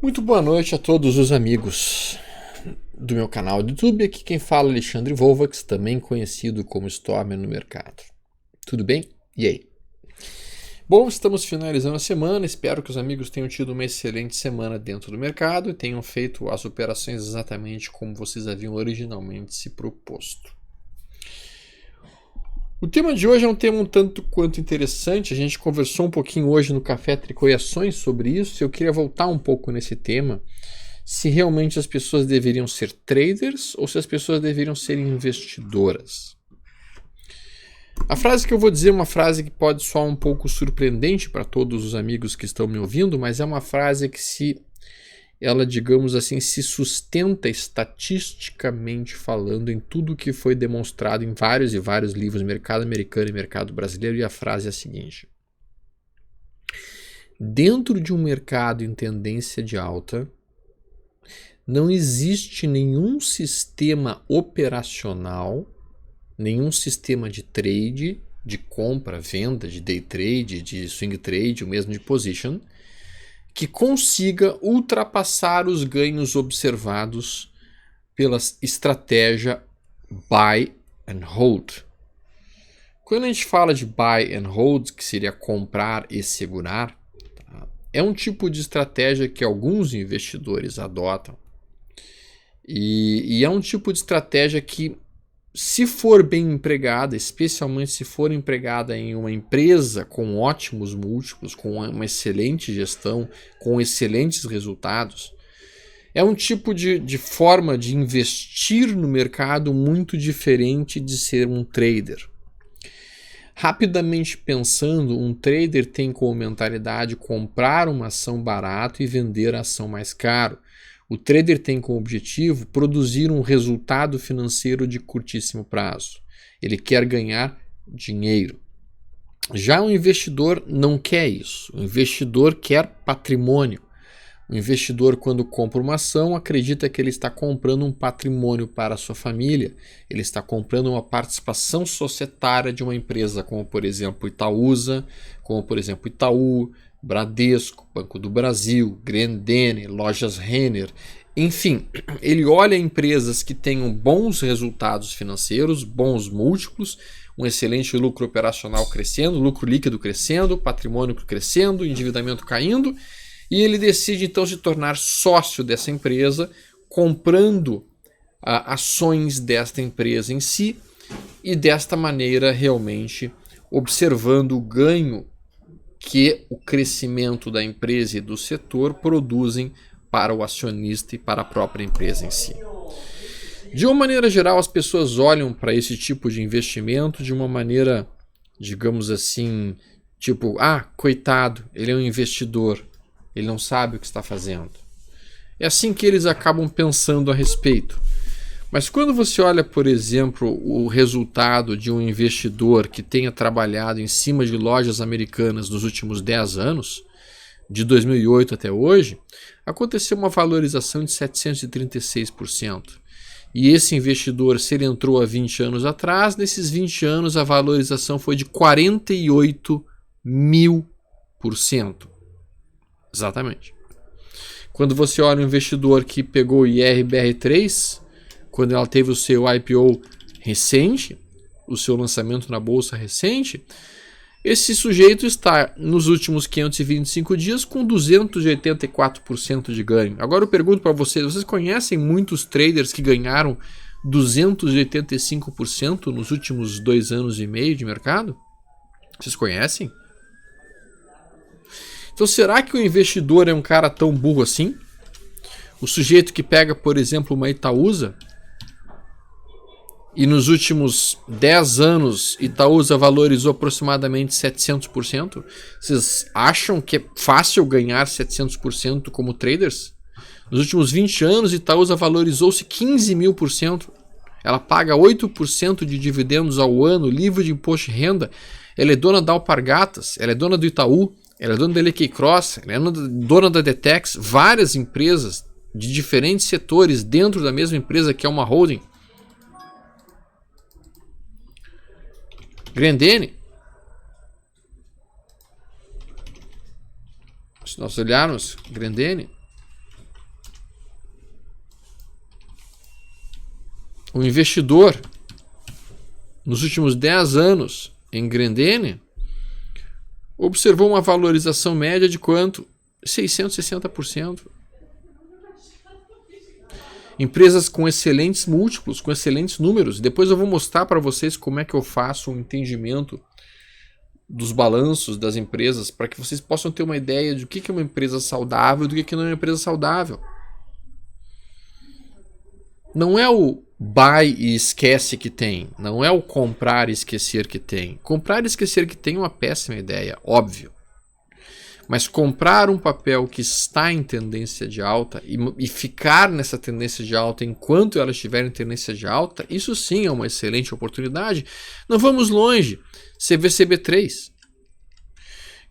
Muito boa noite a todos os amigos do meu canal do YouTube. Aqui quem fala é Alexandre Volvax, também conhecido como Stormer no mercado. Tudo bem? E aí? Bom, estamos finalizando a semana. Espero que os amigos tenham tido uma excelente semana dentro do mercado e tenham feito as operações exatamente como vocês haviam originalmente se proposto. O tema de hoje é um tema um tanto quanto interessante. A gente conversou um pouquinho hoje no Café Tricô e Ações sobre isso. Eu queria voltar um pouco nesse tema. Se realmente as pessoas deveriam ser traders ou se as pessoas deveriam ser investidoras. A frase que eu vou dizer é uma frase que pode soar um pouco surpreendente para todos os amigos que estão me ouvindo, mas é uma frase que ela, digamos assim, se sustenta estatisticamente falando em tudo que foi demonstrado em vários e vários livros, mercado americano e mercado brasileiro, e a frase é a seguinte: dentro de um mercado em tendência de alta, não existe nenhum sistema operacional, nenhum sistema de trade, de compra, venda, de day trade, de swing trade, ou mesmo de position, que consiga ultrapassar os ganhos observados pela estratégia buy and hold. Quando a gente fala de buy and hold, que seria comprar e segurar, é um tipo de estratégia que alguns investidores adotam. E é um tipo de estratégia que, se for bem empregada, especialmente se for empregada em uma empresa com ótimos múltiplos, com uma excelente gestão, com excelentes resultados, é um tipo de forma de investir no mercado muito diferente de ser um trader. Rapidamente pensando, um trader tem como mentalidade comprar uma ação barato e vender a ação mais caro. O trader tem como objetivo produzir um resultado financeiro de curtíssimo prazo. Ele quer ganhar dinheiro. Já o investidor não quer isso. O investidor quer patrimônio. O investidor, quando compra uma ação, acredita que ele está comprando um patrimônio para a sua família. Ele está comprando uma participação societária de uma empresa, como por exemplo Itaúsa, como por exemplo Itaú, Bradesco, Banco do Brasil, Grendene, Lojas Renner, enfim, ele olha empresas que tenham bons resultados financeiros, bons múltiplos, um excelente lucro operacional crescendo, lucro líquido crescendo, patrimônio crescendo, endividamento caindo, e ele decide então se tornar sócio dessa empresa, comprando ações desta empresa em si, e desta maneira realmente observando o ganho que o crescimento da empresa e do setor produzem para o acionista e para a própria empresa em si. De uma maneira geral, as pessoas olham para esse tipo de investimento de uma maneira, digamos assim, tipo, coitado, ele é um investidor, ele não sabe o que está fazendo. É assim que eles acabam pensando a respeito. Mas quando você olha, por exemplo, o resultado de um investidor que tenha trabalhado em cima de lojas americanas nos últimos 10 anos, de 2008 até hoje, aconteceu uma valorização de 736%. E esse investidor, se ele entrou há 20 anos atrás, nesses 20 anos a valorização foi de 48.000%. Exatamente. Quando você olha um investidor que pegou o IRBR3, quando ela teve o seu IPO recente, o seu lançamento na bolsa recente, esse sujeito está nos últimos 525 dias com 284% de ganho. Agora eu pergunto para vocês conhecem muitos traders que ganharam 285% nos últimos 2 anos e meio de mercado? Vocês conhecem? Então será que o investidor é um cara tão burro assim? O sujeito que pega, por exemplo, uma Itaúsa, e nos últimos 10 anos Itaúsa valorizou aproximadamente 700%. Vocês acham que é fácil ganhar 700% como traders? Nos últimos 20 anos Itaúsa valorizou-se 15.000%. Ela paga 8% de dividendos ao ano, livre de imposto de renda. Ela é dona da Alpargatas, ela é dona do Itaú, ela é dona da LK Cross, ela é dona da Detex, várias empresas de diferentes setores dentro da mesma empresa que é uma holding. Grendene, se nós olharmos Grendene, O investidor, nos últimos 10 anos, em Grendene, observou uma valorização média de quanto? 660%. Empresas com excelentes múltiplos, com excelentes números. Depois eu vou mostrar para vocês como é que eu faço um entendimento dos balanços das empresas, para que vocês possam ter uma ideia de o que é uma empresa saudável e do que não é uma empresa saudável. Não é o buy e esquece que tem. Não é o comprar e esquecer que tem. Comprar e esquecer que tem é uma péssima ideia, óbvio. Mas comprar um papel que está em tendência de alta e ficar nessa tendência de alta enquanto ela estiver em tendência de alta, isso sim é uma excelente oportunidade. Não vamos longe. CVCB3.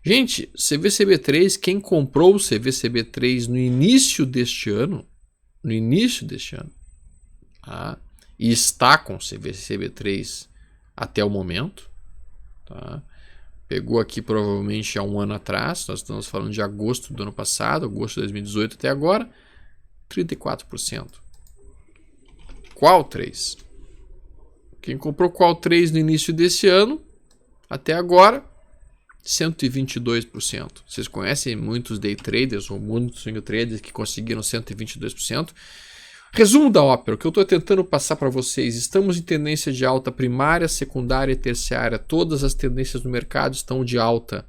Gente, CVCB3, quem comprou o CVCB3 no início deste ano, tá? E está com CVCB3 até o momento, tá? Pegou aqui provavelmente há um ano atrás, nós estamos falando de agosto do ano passado, agosto de 2018 até agora, 34%. Qual 3? Quem comprou qual 3 no início desse ano, até agora, 122%. Vocês conhecem muitos day traders ou muitos swing traders que conseguiram 122%. Resumo da ópera, o que eu estou tentando passar para vocês: estamos em tendência de alta primária, secundária e terciária. Todas as tendências do mercado estão de alta.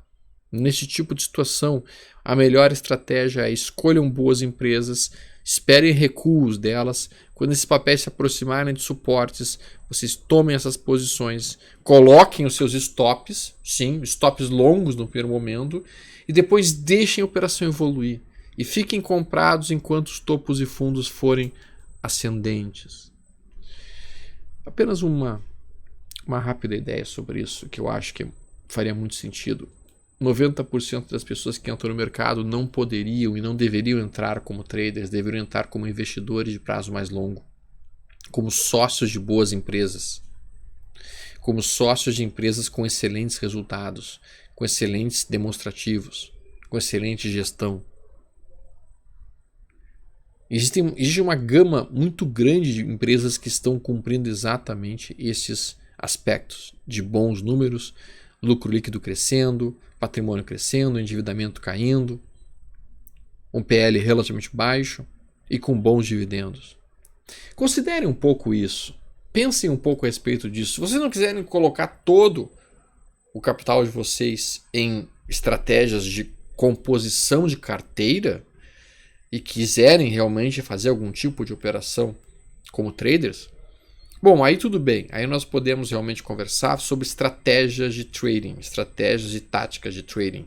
Nesse tipo de situação, a melhor estratégia é escolham boas empresas, esperem recuos delas. Quando esses papéis se aproximarem de suportes, vocês tomem essas posições, coloquem os seus stops, sim, stops longos no primeiro momento, e depois deixem a operação evoluir. E fiquem comprados enquanto os topos e fundos forem ascendentes. Apenas uma rápida ideia sobre isso, que eu acho que faria muito sentido. 90% das pessoas que entram no mercado não poderiam e não deveriam entrar como traders, deveriam entrar como investidores de prazo mais longo, como sócios de boas empresas, como sócios de empresas com excelentes resultados, com excelentes demonstrativos, com excelente gestão. Existe uma gama muito grande de empresas que estão cumprindo exatamente esses aspectos de bons números, lucro líquido crescendo, patrimônio crescendo, endividamento caindo, um PL relativamente baixo e com bons dividendos. Considerem um pouco isso, pensem um pouco a respeito disso. Se vocês não quiserem colocar todo o capital de vocês em estratégias de composição de carteira, e quiserem realmente fazer algum tipo de operação como traders, bom, aí tudo bem. Aí nós podemos realmente conversar sobre estratégias de trading, estratégias e táticas de trading.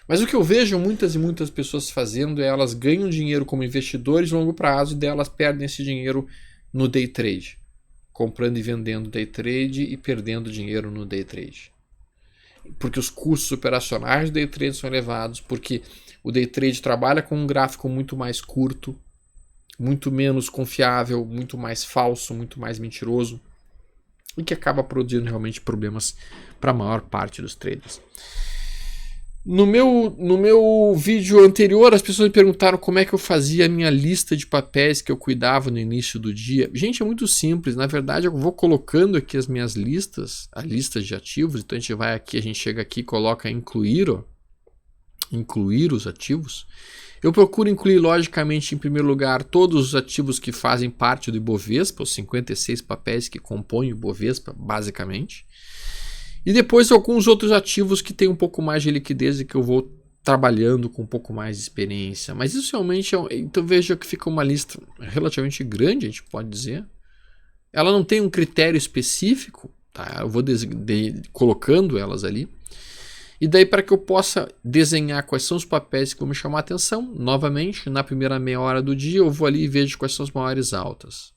Mas o que eu vejo muitas e muitas pessoas fazendo é elas ganham dinheiro como investidores de longo prazo e delas perdem esse dinheiro no day trade. Comprando e vendendo day trade e perdendo dinheiro no day trade. Porque os custos operacionais do day trade são elevados, porque o day trade trabalha com um gráfico muito mais curto, muito menos confiável, muito mais falso, muito mais mentiroso, e que acaba produzindo realmente problemas para a maior parte dos traders. No meu vídeo anterior, as pessoas me perguntaram como é que eu fazia a minha lista de papéis que eu cuidava no início do dia. Gente, é muito simples. Na verdade, eu vou colocando aqui as minhas listas, a lista de ativos. Então, a gente chega aqui e coloca incluir os ativos. Eu procuro incluir, logicamente, em primeiro lugar, todos os ativos que fazem parte do Ibovespa, os 56 papéis que compõem o Ibovespa, basicamente. E depois alguns outros ativos que têm um pouco mais de liquidez e que eu vou trabalhando com um pouco mais de experiência. Mas isso realmente então veja que fica uma lista relativamente grande, a gente pode dizer. Ela não tem um critério específico, tá? Eu vou colocando elas ali. E daí, para que eu possa desenhar quais são os papéis que vão me chamar a atenção, novamente, na primeira meia hora do dia, eu vou ali e vejo quais são as maiores altas.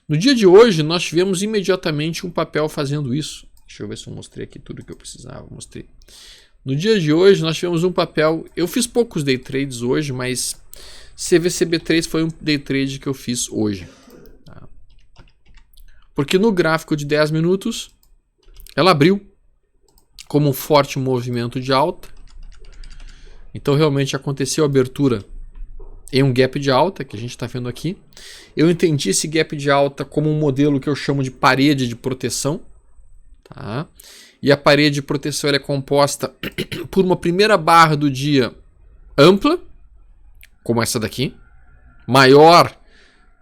No dia de hoje, nós tivemos imediatamente um papel fazendo isso. Deixa eu ver se eu mostrei aqui tudo que eu precisava. Mostrei. No dia de hoje, nós tivemos um papel. Eu fiz poucos day trades hoje, mas CVCB3 foi um day trade que eu fiz hoje. Tá? Porque no gráfico de 10 minutos, ela abriu como um forte movimento de alta. Então, realmente aconteceu a abertura em um gap de alta, que a gente está vendo aqui. Eu entendi esse gap de alta como um modelo que eu chamo de parede de proteção. Tá? E a parede de proteção ela é composta por uma primeira barra do dia ampla, como essa daqui, maior,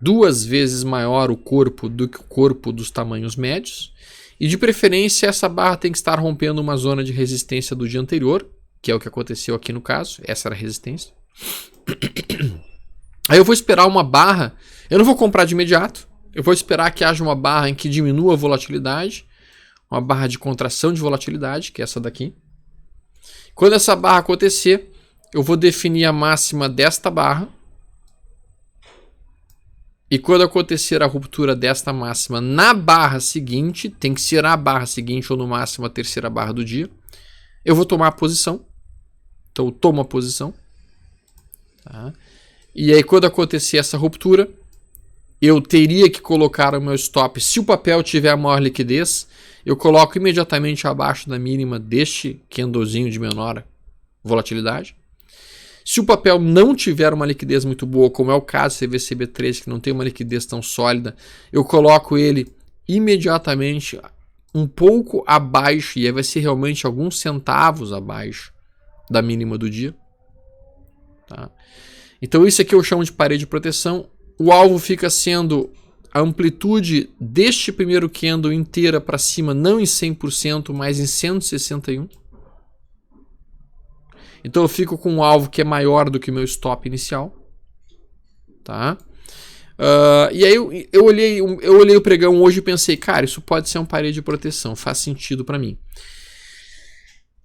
2 vezes maior o corpo do que o corpo dos tamanhos médios, e de preferência essa barra tem que estar rompendo uma zona de resistência do dia anterior, que é o que aconteceu aqui no caso, essa era a resistência. Aí eu vou esperar uma barra, eu não vou comprar de imediato, eu vou esperar que haja uma barra em que diminua a volatilidade, uma barra de contração de volatilidade, que é essa daqui. Quando essa barra acontecer, eu vou definir a máxima desta barra. E quando acontecer a ruptura desta máxima na barra seguinte, tem que ser a barra seguinte ou no máximo a terceira barra do dia, eu vou tomar a posição. Então eu tomo a posição. Tá? E aí quando acontecer essa ruptura, eu teria que colocar o meu stop. Se o papel tiver a maior liquidez, eu coloco imediatamente abaixo da mínima deste candlezinho de menor volatilidade. Se o papel não tiver uma liquidez muito boa, como é o caso do CVCB3, que não tem uma liquidez tão sólida, eu coloco ele imediatamente um pouco abaixo, e aí vai ser realmente alguns centavos abaixo da mínima do dia. Tá? Então isso aqui eu chamo de parede de proteção. O alvo fica sendo a amplitude deste primeiro candle inteira para cima, não em 100%, mas em 161%. Então eu fico com um alvo que é maior do que o meu stop inicial. Tá? E aí eu olhei o pregão hoje e pensei, cara, isso pode ser uma parede de proteção, faz sentido para mim.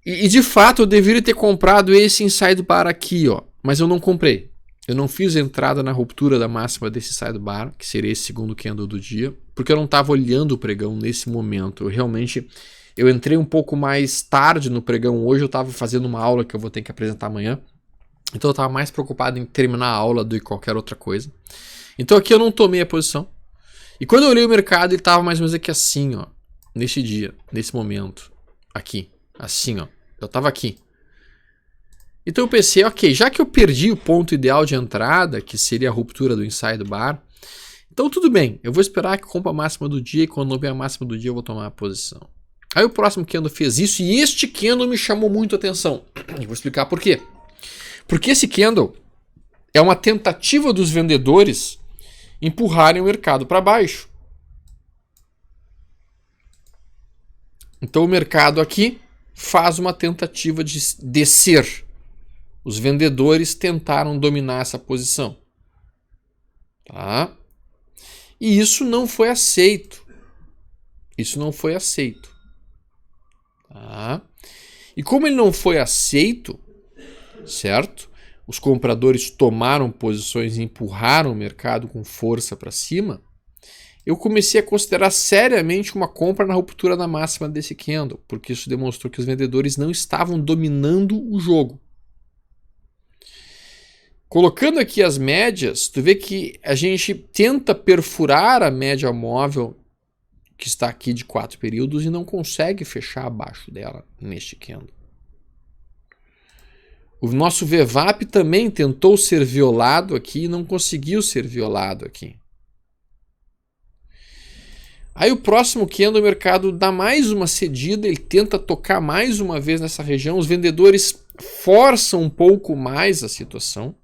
E de fato eu deveria ter comprado esse inside bar aqui, ó, mas eu não comprei. Eu não fiz entrada na ruptura da máxima desse inside bar, que seria esse segundo candle do dia, porque eu não estava olhando o pregão nesse momento. Eu entrei um pouco mais tarde no pregão hoje, eu estava fazendo uma aula que eu vou ter que apresentar amanhã. Então eu estava mais preocupado em terminar a aula do que qualquer outra coisa. Então aqui eu não tomei a posição. E quando eu olhei o mercado, ele estava mais ou menos aqui assim, ó, neste dia, nesse momento, aqui, assim, ó. Eu estava aqui. Então eu pensei, ok, já que eu perdi o ponto ideal de entrada, que seria a ruptura do inside bar, então tudo bem, eu vou esperar que compre a máxima do dia e quando não ver a máxima do dia eu vou tomar a posição. Aí o próximo candle fez isso e este candle me chamou muito a atenção. E vou explicar por quê. Porque esse candle é uma tentativa dos vendedores empurrarem o mercado para baixo. Então o mercado aqui faz uma tentativa de descer. Os vendedores tentaram dominar essa posição. Tá? E isso não foi aceito. Isso não foi aceito. Tá? E como ele não foi aceito, certo? Os compradores tomaram posições e empurraram o mercado com força para cima. Eu comecei a considerar seriamente uma compra na ruptura da máxima desse candle, porque isso demonstrou que os vendedores não estavam dominando o jogo. Colocando aqui as médias, tu vê que a gente tenta perfurar a média móvel que está aqui de 4 períodos e não consegue fechar abaixo dela neste candle. O nosso VWAP também tentou ser violado aqui e não conseguiu ser violado aqui. Aí o próximo candle, o mercado dá mais uma cedida, ele tenta tocar mais uma vez nessa região, os vendedores forçam um pouco mais a situação.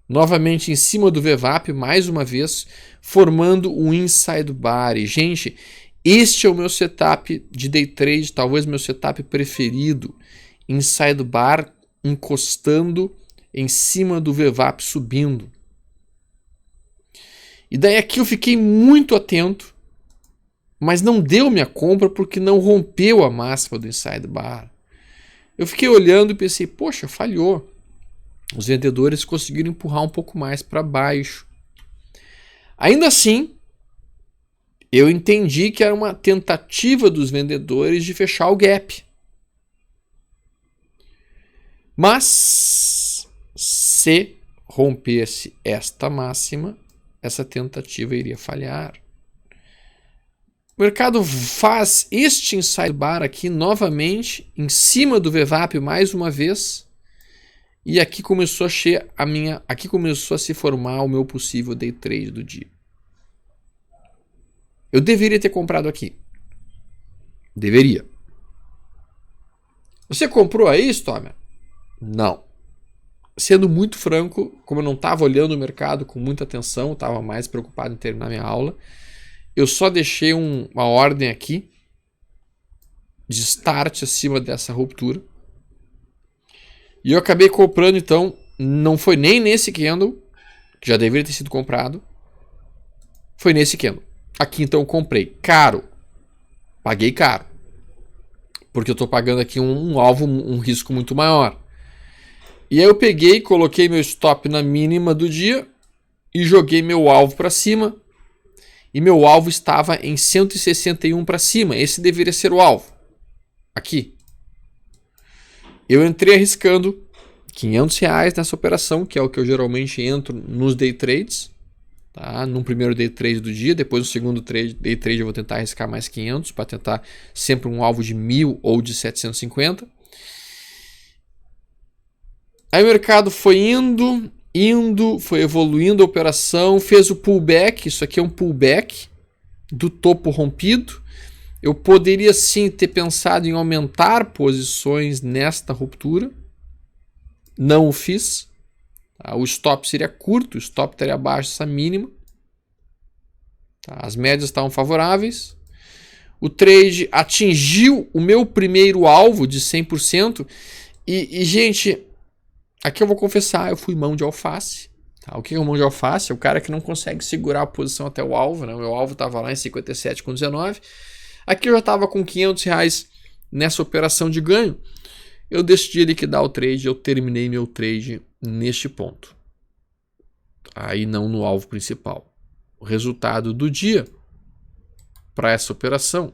Novamente em cima do VWAP, mais uma vez, formando um inside bar. E, gente, este é o meu setup de day trade, talvez meu setup preferido. Inside bar encostando em cima do VWAP subindo. E daí aqui eu fiquei muito atento, mas não deu minha compra porque não rompeu a máxima do inside bar. Eu fiquei olhando e pensei, poxa, falhou. Os vendedores conseguiram empurrar um pouco mais para baixo. Ainda assim, eu entendi que era uma tentativa dos vendedores de fechar o gap. Mas, se rompesse esta máxima, essa tentativa iria falhar. O mercado faz este inside bar aqui novamente, em cima do VWAP mais uma vez, E aqui começou aqui começou a se formar o meu possível day trade do dia. Eu deveria ter comprado aqui. Deveria. Você comprou aí, Stomer? Não. Sendo muito franco, como eu não estava olhando o mercado com muita atenção, estava mais preocupado em terminar minha aula, eu só deixei uma ordem aqui de start acima dessa ruptura. E eu acabei comprando, então, não foi nem nesse candle, que já deveria ter sido comprado, foi nesse candle. Aqui, então, eu comprei caro. Paguei caro. Porque eu estou pagando aqui um alvo, um risco muito maior. E aí eu peguei, coloquei meu stop na mínima do dia e joguei meu alvo para cima. E meu alvo estava em 161 para cima. Esse deveria ser o alvo. Aqui. Eu entrei arriscando R$500 nessa operação, que é o que eu geralmente entro nos day trades. Tá? Num primeiro day trade do dia, depois no segundo day trade eu vou tentar arriscar mais 500 para tentar sempre um alvo de 1.000 ou de 750. Aí o mercado foi indo, foi evoluindo a operação, fez o pullback. Isso aqui é um pullback do topo rompido. Eu poderia sim ter pensado em aumentar posições nesta ruptura. Não o fiz. O stop seria curto, o stop estaria abaixo dessa mínima. As médias estavam favoráveis. O trade atingiu o meu primeiro alvo de 100%. E gente, aqui eu vou confessar, eu fui mão de alface. O que é mão de alface? É o cara que não consegue segurar a posição até o alvo. Né? O meu alvo estava lá em 57,19. Aqui eu já estava com R$500 nessa operação de ganho. Eu decidi liquidar o trade, eu terminei meu trade neste ponto. Aí não no alvo principal. O resultado do dia para essa operação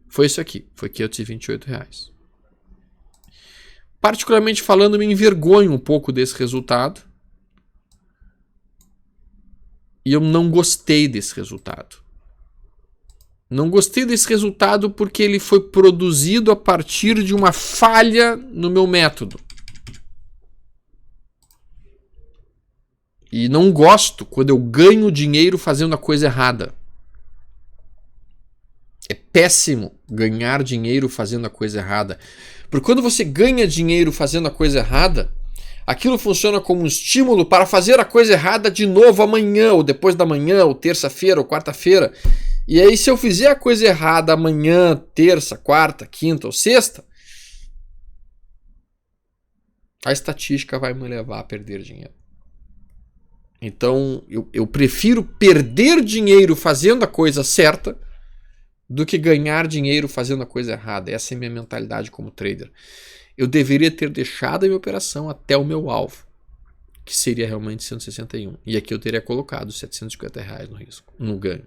foi isso aqui, foi R$528. Particularmente falando, me envergonho um pouco desse resultado. E eu não gostei desse resultado. Não gostei desse resultado porque ele foi produzido a partir de uma falha no meu método. E não gosto quando eu ganho dinheiro fazendo a coisa errada. É péssimo ganhar dinheiro fazendo a coisa errada. Porque quando você ganha dinheiro fazendo a coisa errada, aquilo funciona como um estímulo para fazer a coisa errada de novo amanhã, ou depois da manhã, ou terça-feira, ou quarta-feira. E aí, se eu fizer a coisa errada amanhã, terça, quarta, quinta ou sexta, a estatística vai me levar a perder dinheiro. Então, eu prefiro perder dinheiro fazendo a coisa certa do que ganhar dinheiro fazendo a coisa errada. Essa é a minha mentalidade como trader. Eu deveria ter deixado a minha operação até o meu alvo, que seria realmente 161. E aqui eu teria colocado R$750 no risco, no ganho.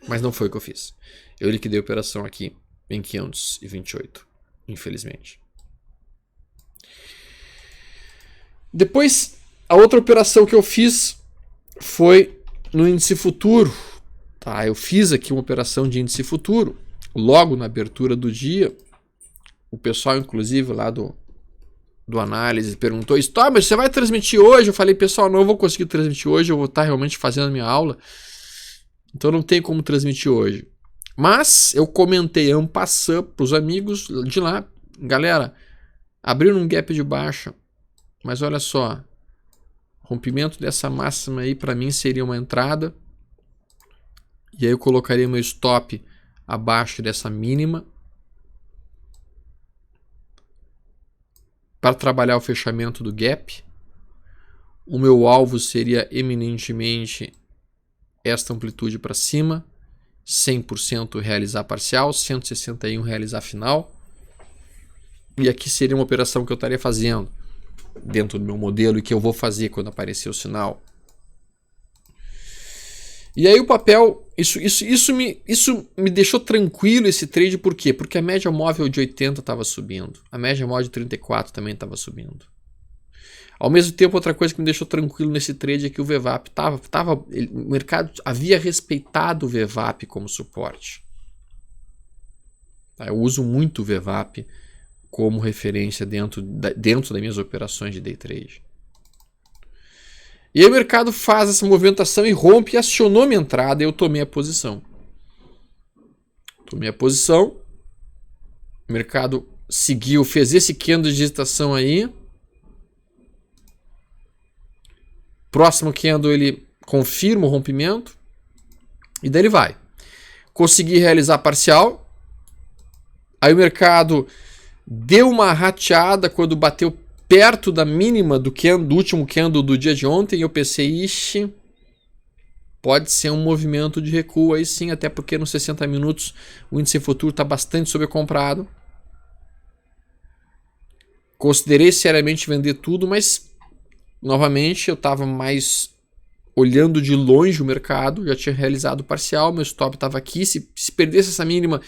Mas não foi o que eu fiz. Eu liquidei a operação aqui em 528, infelizmente. Depois, a outra operação que eu fiz foi no índice futuro. Tá, eu fiz aqui uma operação de índice futuro. Logo na abertura do dia, o pessoal, inclusive, lá do análise, perguntou: mas você vai transmitir hoje? Eu falei: pessoal, não vou conseguir transmitir hoje, eu vou estar realmente fazendo a minha aula. Então não tem como transmitir hoje. Mas eu comentei en passant para os amigos de lá: galera, abriram um gap de baixa, mas olha só, rompimento dessa máxima aí para mim seria uma entrada. E aí eu colocaria meu stop abaixo dessa mínima para trabalhar o fechamento do gap. O meu alvo seria eminentemente esta amplitude para cima, 100% realizar parcial, 161 realizar final. E aqui seria uma operação que eu estaria fazendo dentro do meu modelo e que eu vou fazer quando aparecer o sinal. E aí o papel, isso me deixou tranquilo esse trade, por quê? Porque a média móvel de 80 estava subindo, a média móvel de 34 também estava subindo. Ao mesmo tempo, outra coisa que me deixou tranquilo nesse trade é que o VWAP o mercado havia respeitado o VWAP como suporte. Eu uso muito o VWAP como referência dentro das minhas operações de day trade. E aí o mercado faz essa movimentação e rompe, e acionou minha entrada e eu tomei a posição. Tomei a posição, o mercado seguiu, fez esse candle de digitação aí. Próximo candle ele confirma o rompimento e daí ele vai. Consegui realizar parcial. Aí o mercado deu uma rateada quando bateu perto da mínima do último candle do dia de ontem. E eu pensei, ixi, pode ser um movimento de recuo aí sim, até porque nos 60 minutos o índice futuro está bastante sobrecomprado. Considerei seriamente vender tudo, mas novamente eu estava mais olhando de longe o mercado, já tinha realizado o parcial, meu stop estava aqui, se perdesse essa mínima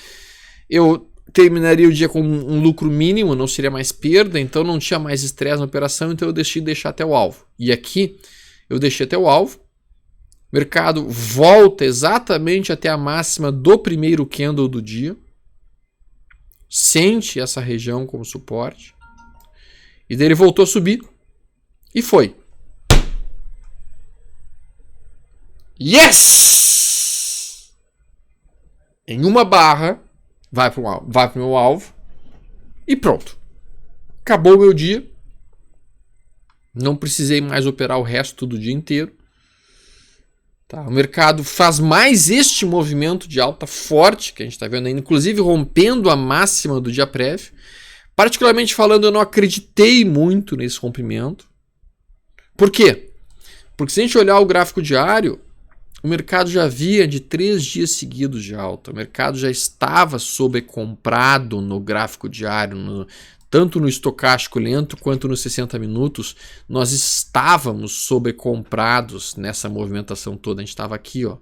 eu terminaria o dia com um lucro mínimo, não seria mais perda, então não tinha mais estresse na operação, então eu decidi deixar até o alvo. E aqui eu deixei até o alvo, o mercado volta exatamente até a máxima do primeiro candle do dia, sente essa região como suporte, e daí ele voltou a subir, e foi. Yes! Em uma barra, vai para o meu alvo, e pronto. Acabou o meu dia. Não precisei mais operar o resto do dia inteiro. Tá? O mercado faz mais este movimento de alta forte que a gente está vendo aí, inclusive rompendo a máxima do dia prévio. Particularmente falando, eu não acreditei muito nesse rompimento. Por quê? Porque se a gente olhar o gráfico diário, o mercado já vinha de 3 dias seguidos de alta. O mercado já estava sobrecomprado no gráfico diário, tanto no estocástico lento quanto nos 60 minutos. Nós estávamos sobrecomprados nessa movimentação toda. A gente estava aqui, ó.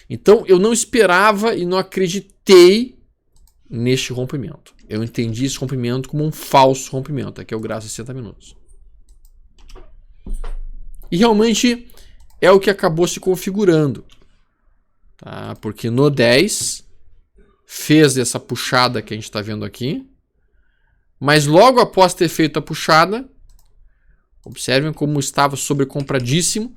Então eu não esperava e não acreditei neste rompimento. Eu entendi esse rompimento como um falso rompimento. Aqui é o gráfico de 60 minutos. E realmente é o que acabou se configurando. Tá? Porque no 10 fez essa puxada que a gente está vendo aqui. Mas logo após ter feito a puxada, observem como estava sobrecompradíssimo.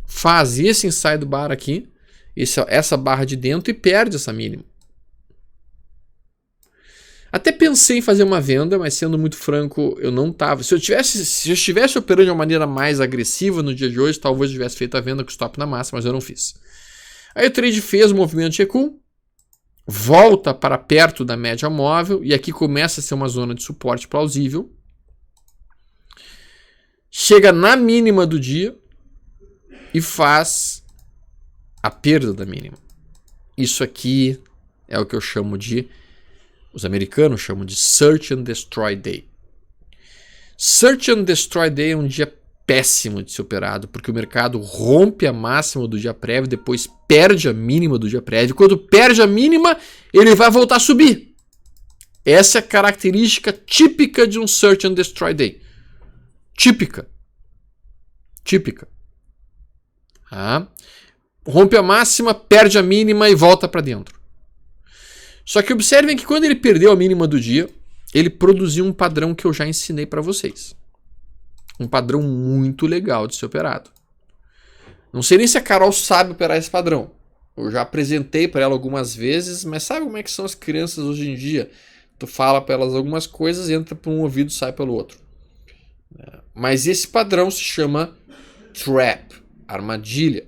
Faz esse inside bar aqui, essa barra de dentro, e perde essa mínima. Até pensei em fazer uma venda, mas sendo muito franco, eu não estava. Se eu estivesse operando de uma maneira mais agressiva no dia de hoje, talvez eu tivesse feito a venda com stop na máxima, mas eu não fiz. Aí o trade fez o movimento de recuo, volta para perto da média móvel, e aqui começa a ser uma zona de suporte plausível. Chega na mínima do dia e faz a perda da mínima. Isso aqui é o que eu chamo de... Os americanos chamam de Search and Destroy Day. Search and Destroy Day é um dia péssimo de ser operado, porque o mercado rompe a máxima do dia prévio, depois perde a mínima do dia prévio. Quando perde a mínima, ele vai voltar a subir. Essa é a característica típica de um Search and Destroy Day. Típica. Ah. Rompe a máxima, perde a mínima e volta para dentro. Só que observem que quando ele perdeu a mínima do dia, ele produziu um padrão que eu já ensinei para vocês. Um padrão muito legal de ser operado. Não sei nem se a Carol sabe operar esse padrão. Eu já apresentei para ela algumas vezes, mas sabe como é que são as crianças hoje em dia? Tu fala para elas algumas coisas, entra por um ouvido e sai pelo outro. Mas esse padrão se chama trap, armadilha.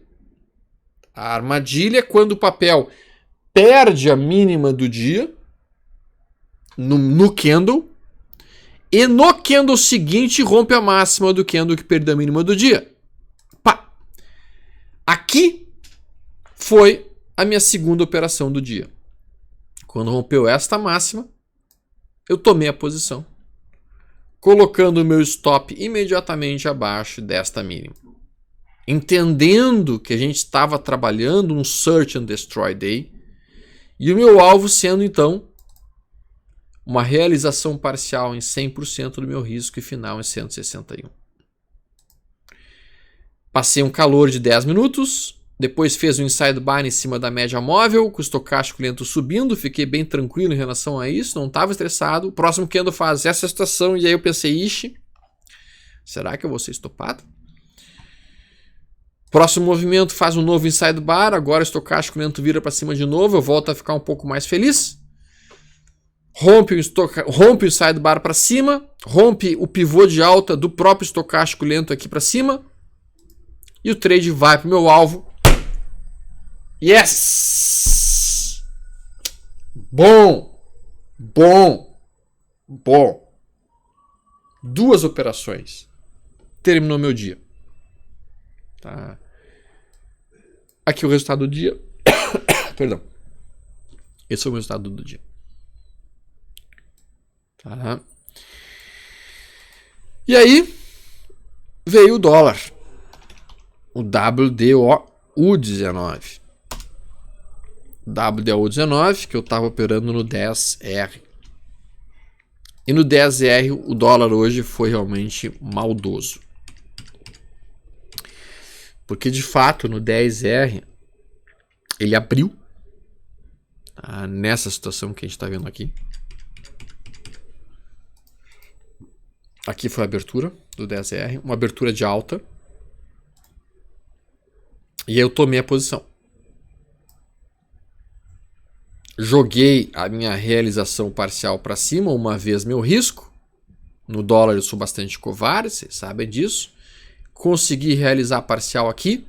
A armadilha é quando o papel perde a mínima do dia no candle e no candle seguinte rompe a máxima do candle que perdeu a mínima do dia. Pá! Aqui foi a minha segunda operação do dia. Quando rompeu esta máxima, eu tomei a posição, colocando o meu stop imediatamente abaixo desta mínima. Entendendo que a gente estava trabalhando um Search and Destroy Day, e o meu alvo sendo, então, uma realização parcial em 100% do meu risco e final em 161. Passei um calor de 10 minutos, Depois fez um inside buy em cima da média móvel, com o estocástico lento subindo, fiquei bem tranquilo em relação a isso, não estava estressado. O próximo candle faz essa situação e aí eu pensei, ixi, será que eu vou ser estopado? Próximo movimento faz um novo inside bar, agora o estocástico lento vira para cima de novo, eu volto a ficar um pouco mais feliz. Rompe o inside bar para cima, rompe o pivô de alta do próprio estocástico lento aqui para cima e o trade vai para o meu alvo. Yes! Bom! 2 operações. Terminou meu dia. Tá. Aqui o resultado do dia. Perdão. Esse foi o resultado do dia. Tá. E aí veio o dólar. O WDOU19. WDOU19, que eu estava operando no 10R. E no 10R o dólar hoje foi realmente maldoso. Porque de fato no 10R ele abriu, tá, nessa situação que a gente está vendo aqui. Aqui foi a abertura do 10R, uma abertura de alta. E aí eu tomei a posição. Joguei a minha realização parcial para cima, uma vez meu risco. No dólar eu sou bastante covarde, vocês sabem disso. Consegui realizar a parcial aqui.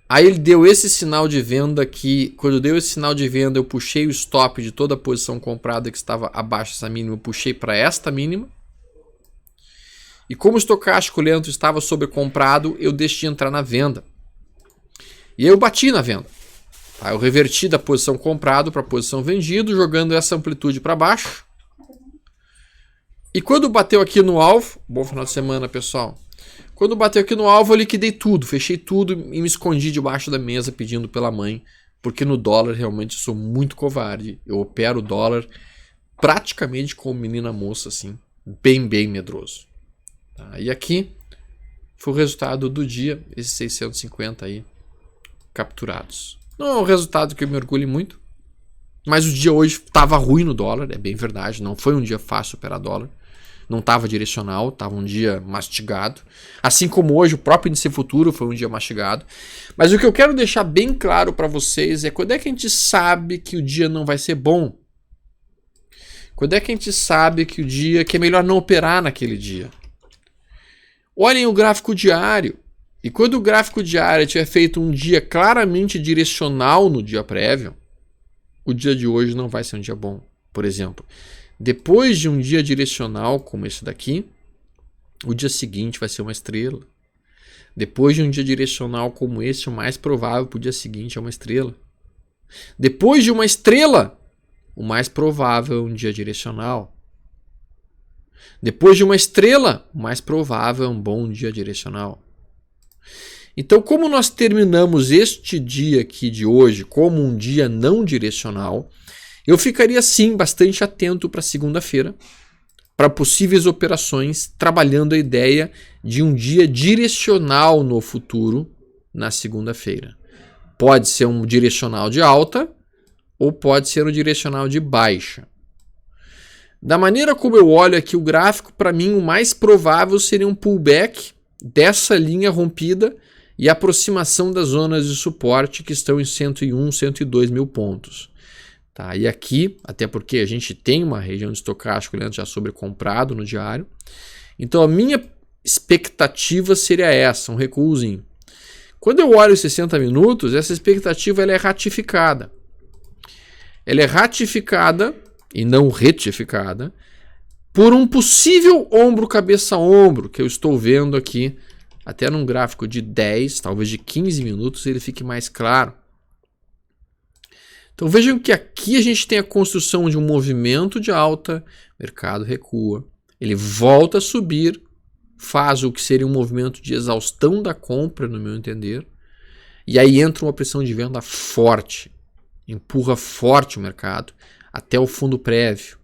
Aí ele deu esse sinal de venda aqui. Quando deu esse sinal de venda, eu puxei o stop de toda a posição comprada que estava abaixo dessa mínima. Eu puxei para esta mínima. E como o estocástico lento estava sobrecomprado, eu deixei entrar na venda. E eu bati na venda. Tá? Eu reverti da posição comprado para a posição vendido, jogando essa amplitude para baixo. E quando bateu aqui no alvo, bom final de semana, pessoal. Quando bateu aqui no alvo, eu liquidei tudo, fechei tudo e me escondi debaixo da mesa pedindo pela mãe, porque no dólar realmente sou muito covarde. Eu opero o dólar praticamente como menina moça, assim, bem medroso. Tá? E aqui foi o resultado do dia, esses 650 aí capturados. Não é um resultado que eu me orgulhe muito, mas o dia hoje estava ruim no dólar, é bem verdade, não foi um dia fácil operar dólar. Não estava direcional, estava um dia mastigado. Assim como hoje o próprio índice futuro foi um dia mastigado. Mas o que eu quero deixar bem claro para vocês é quando é que a gente sabe que o dia não vai ser bom. Quando é que a gente sabe que o dia que é melhor não operar naquele dia. Olhem o gráfico diário. E quando o gráfico diário tiver feito um dia claramente direcional no dia prévio, o dia de hoje não vai ser um dia bom. Por exemplo, depois de um dia direcional como esse daqui, o dia seguinte vai ser uma estrela. Depois de um dia direcional como esse, o mais provável para o dia seguinte é uma estrela. Depois de uma estrela, o mais provável é um dia direcional. Depois de uma estrela, o mais provável é um bom dia direcional. Então, como nós terminamos este dia aqui de hoje como um dia não direcional, eu ficaria sim bastante atento para segunda-feira, para possíveis operações, trabalhando a ideia de um dia direcional no futuro na segunda-feira. Pode ser um direcional de alta ou pode ser um direcional de baixa. Da maneira como eu olho aqui o gráfico, para mim o mais provável seria um pullback dessa linha rompida e aproximação das zonas de suporte que estão em 101, 102 mil pontos. Tá, e aqui, até porque a gente tem uma região de estocástico já sobrecomprado no diário, então a minha expectativa seria essa, um recuozinho. Quando eu olho os 60 minutos, essa expectativa ela é ratificada. Ela é ratificada e não retificada por um possível ombro cabeça ombro que eu estou vendo aqui, até num gráfico de 10, talvez de 15 minutos, ele fique mais claro. Então vejam que aqui a gente tem a construção de um movimento de alta, mercado recua, ele volta a subir, faz o que seria um movimento de exaustão da compra, no meu entender, e aí entra uma pressão de venda forte, empurra forte o mercado até o fundo prévio.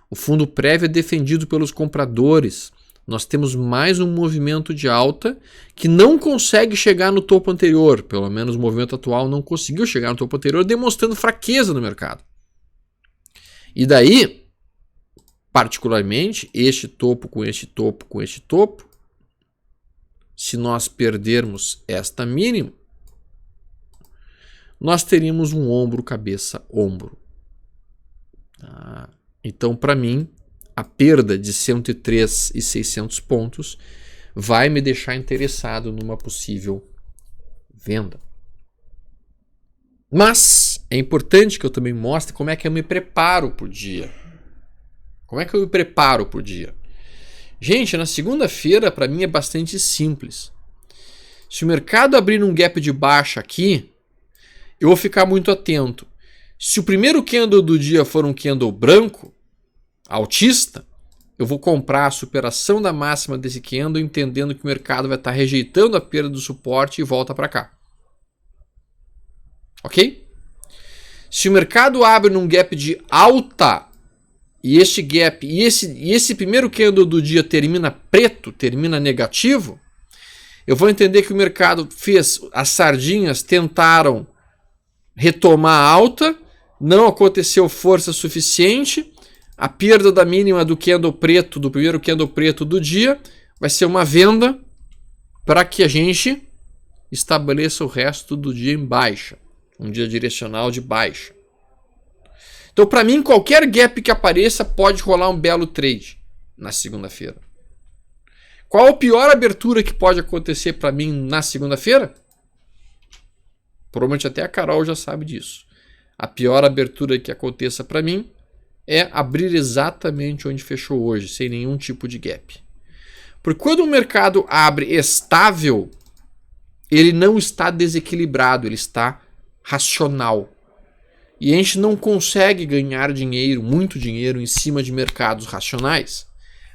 O fundo prévio é defendido pelos compradores, Nós temos mais um movimento de alta que não consegue chegar no topo anterior. Pelo menos o movimento atual não conseguiu chegar no topo anterior, demonstrando fraqueza no mercado. E daí, particularmente, este topo com este topo com este topo, se nós perdermos esta mínima, nós teríamos um ombro, cabeça, ombro. Então, para mim, a perda de 103.600 pontos vai me deixar interessado numa possível venda. Mas é importante que eu também mostre como é que eu me preparo para o dia. Como é que eu me preparo para o dia? Gente, na segunda-feira, para mim, é bastante simples. Se o mercado abrir um gap de baixa aqui, eu vou ficar muito atento. Se o primeiro candle do dia for um candle branco, altista, eu vou comprar a superação da máxima desse candle, entendendo que o mercado vai estar rejeitando a perda do suporte e volta para cá. Ok? Se o mercado abre num gap de alta e este gap e esse primeiro candle do dia termina preto, termina negativo, eu vou entender que o mercado fez, as sardinhas tentaram retomar a alta, não aconteceu força suficiente, a perda da mínima do candle preto, do primeiro candle preto do dia, vai ser uma venda para que a gente estabeleça o resto do dia em baixa, um dia direcional de baixa. Então, para mim, qualquer gap que apareça pode rolar um belo trade na segunda-feira. Qual a pior abertura que pode acontecer para mim na segunda-feira? Provavelmente até a Carol já sabe disso. A pior abertura que aconteça para mim é abrir exatamente onde fechou hoje, sem nenhum tipo de gap. Porque quando o mercado abre estável, ele não está desequilibrado, ele está racional. E a gente não consegue ganhar dinheiro, muito dinheiro, em cima de mercados racionais.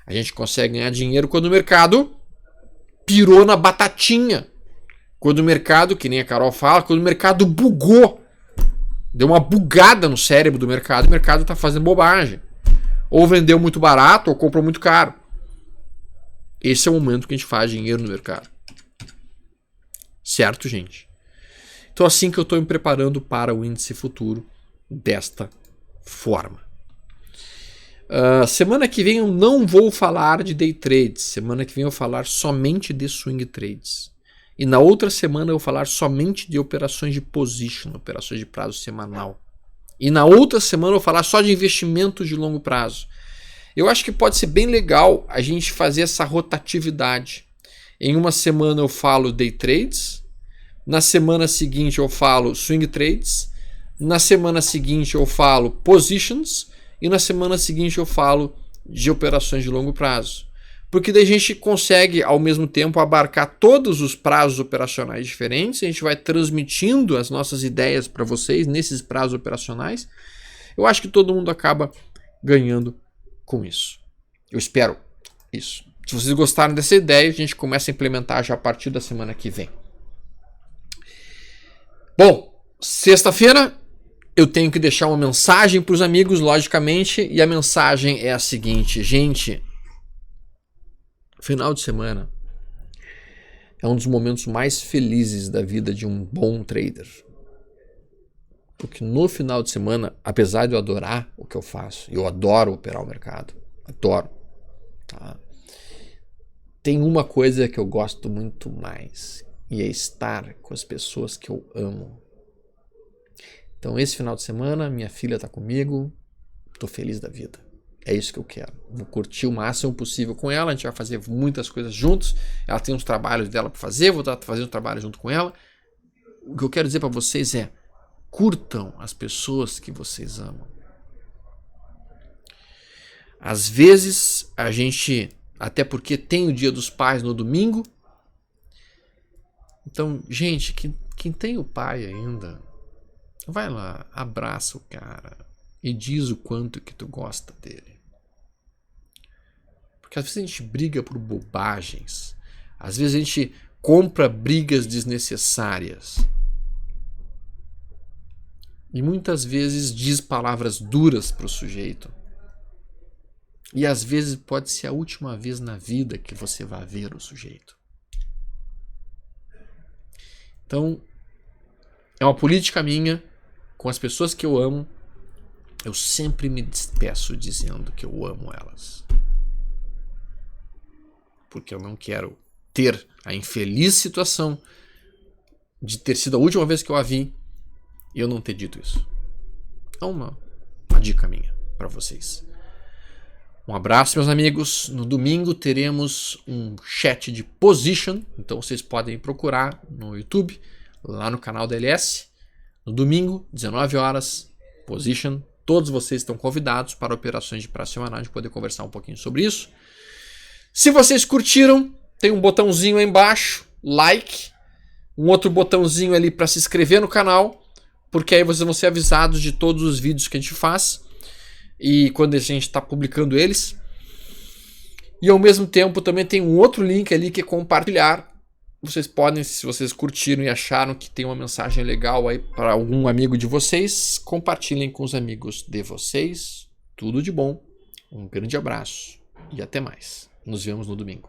A gente consegue ganhar dinheiro quando o mercado pirou na batatinha. Quando o mercado, que nem a Carol fala, quando o mercado bugou. Deu uma bugada no cérebro do mercado, o mercado está fazendo bobagem. Ou vendeu muito barato, ou comprou muito caro. Esse é o momento que a gente faz dinheiro no mercado. Certo, gente? Então, assim que eu estou me preparando para o índice futuro desta forma. Semana que vem eu não vou falar de day trades. Semana que vem eu vou falar somente de swing trades. E na outra semana eu vou falar somente de operações de position, operações de prazo semanal. E na outra semana eu vou falar só de investimentos de longo prazo. Eu acho que pode ser bem legal a gente fazer essa rotatividade. Em uma semana eu falo day trades, na semana seguinte eu falo swing trades, na semana seguinte eu falo positions e na semana seguinte eu falo de operações de longo prazo. Porque daí a gente consegue, ao mesmo tempo, abarcar todos os prazos operacionais diferentes. A gente vai transmitindo as nossas ideias para vocês nesses prazos operacionais. Eu acho que todo mundo acaba ganhando com isso. Eu espero isso. Se vocês gostaram dessa ideia, a gente começa a implementar já a partir da semana que vem. Bom, sexta-feira eu tenho que deixar uma mensagem para os amigos, logicamente. E a mensagem é a seguinte, gente... Final de semana é um dos momentos mais felizes da vida de um bom trader. Porque no final de semana, apesar de eu adorar o que eu faço, eu adoro operar o mercado, adoro. Tá? Tem uma coisa que eu gosto muito mais, e é estar com as pessoas que eu amo. Então esse final de semana, minha filha está comigo, estou feliz da vida. É isso que eu quero. Vou curtir o máximo possível com ela. A gente vai fazer muitas coisas juntos. Ela tem uns trabalhos dela para fazer. Vou estar fazendo trabalho junto com ela. O que eu quero dizer para vocês é: curtam as pessoas que vocês amam. Às vezes a gente, até porque tem o Dia dos Pais no domingo. Então, gente, quem tem o pai ainda, vai lá, abraça o cara e diz o quanto que tu gosta dele. Porque às vezes a gente briga por bobagens. Às vezes a gente compra brigas desnecessárias. E muitas vezes diz palavras duras para o sujeito. E às vezes pode ser a última vez na vida que você vai ver o sujeito. Então, é uma política minha com as pessoas que eu amo. Eu sempre me despeço dizendo que eu amo elas. Porque eu não quero ter a infeliz situação de ter sido a última vez que eu a vi e eu não ter dito isso. É uma dica minha para vocês. Um abraço, meus amigos. No domingo teremos um chat de Position. Então vocês podem procurar no YouTube, lá no canal da LS. No domingo, 19 horas, Position. Todos vocês estão convidados para operações de prazo semanal, de poder conversar um pouquinho sobre isso. Se vocês curtiram, tem um botãozinho aí embaixo, like. Um outro botãozinho ali para se inscrever no canal, porque aí vocês vão ser avisados de todos os vídeos que a gente faz e quando a gente está publicando eles. E ao mesmo tempo também tem um outro link ali que é compartilhar. Vocês podem, se vocês curtiram e acharam que tem uma mensagem legal aí para algum amigo de vocês, compartilhem com os amigos de vocês. Tudo de bom, um grande abraço e até mais. Nos vemos no domingo.